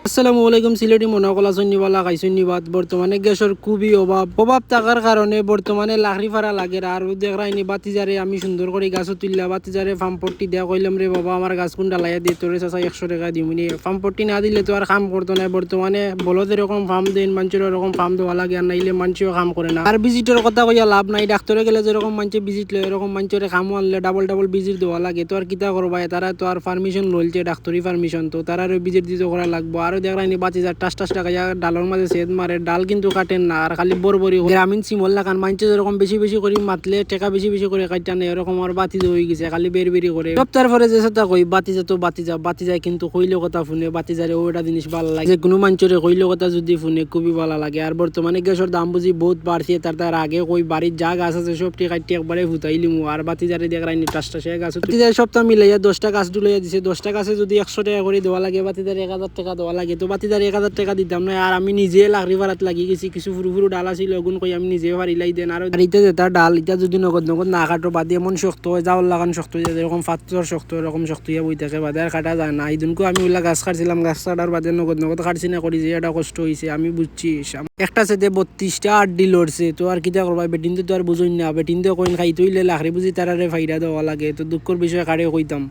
আসসালামু আলাইকুম। সিলেটি মনকলা সন্নিবালা খাইসন্নিবাদ বর্তমানে গ্যাসের খুবই অভাব থাকার কারণে বর্তমানে লাকড়ি ফাড়া লাগে। আর দেখরাইনি বাতিজারে আমি সুন্দর করে গাছ তুললা বাতিজারে ফার্মপট্টি দেওয়া কইলাম রে বাবা আমার গাছ কোন ডালাইয়া দিয়ে তোরে চাষা 100 টাকা দিমুনি। ফার্মপট্টি না দিলে তো আর কাম করতো না। বর্তমানে বলদের এরকম ফার্ম দেন মানুষের এরকম ফার্ম দেওয়া লাগে, আর নাইলে মানুষও কাম করে না। আর ভিজিটের কথা কইয়া লাভ নাই, ডাক্তারে গেলে যেরকম মানুষ ভিজিট লয় এরকম মানুষের কামও আনলে ডাবল ভিজিট দেওয়া লাগে। তো আর কিতা করবা, তারা তো আর পারমিশন লইছে ডাক্তারি পারমিশন, তো তারা ভিজিট দিতে করা লাগবো। আর দেখরাইনি বাঁচি যা টাস টাকা ডালের মাঝে সেদ মারে, ডাল কিন্তু কাটেন না আর খালি বরবরি গ্রামীণ সিমল লাগান মানুষ যেরকম বেশি করে মাতলে টেকা বেশি করে কাটটা নেই, এরকম আর বাতি হয়ে গেছে খালি বেরি করে। সপ্তাহের পরে যে সেটা কই বাতি যা তো বাতি যায় কিন্তু কইলে কথা শুনে বাতি যারে ওটা জিনিস ভালো লাগে। যে কোনো মানুষের কইলে কথা যদি শুনে খুবই ভালো লাগে। আর বর্তমানে গ্যাসের দাম বুঝি বহুত বাড়ছে, তার আগে কই বাড়ির যা গাছ আছে সব কাটতে একবারে ফুটাইলিমু। আর বাতি যারে দেখরাইনি টাসটা সে গাছ সপ্তাহ মিলাইয়া 10টা গাছ ডুলাইয়া দিছে। 10টা গাছে যদি 100 টাকা করে দেওয়া লাগে, বাতিদার 1000 টাকা দেওয়া লাগে, তো বাতিদার 1000 টাকা দিতাম না। আর আমি নিজে লাকড়ি ভাড়াত লাগি গেছি, কিছু ফুরু ডাল আছিল ওগুন কই আমি নিজে ফারিলাই দেন। আর ইটা যেটা ডাল ইটা যদি নগদ না কাটো বাদে এমন শক্ত হয়, যাওয়ার লাগান শক্ত হয়ে যায়, এরকম পাথর শক্ত এরকম শক্ত হইয়া বই থাকে বাদে আর কাটা যায় না। এইদিনকে আমি ওইলা গাছ কাটছিলাম, গাছ কাটার বাদে নগদ কাটছি না করি যে এটা কষ্ট হয়েছে আমি বুঝছি। একটা সাথে 32টা আড্ডি লড়ছে, তো আর কিতা করবা, বেটিন তো আর বুঝুই না। বেটিন তো কইন খাই তৈলে লাকড়ি বুঝি তারারে ফাইদা দেওয়া লাগে, তো দুঃখর বিষয়ে কাড়ে কইতাম।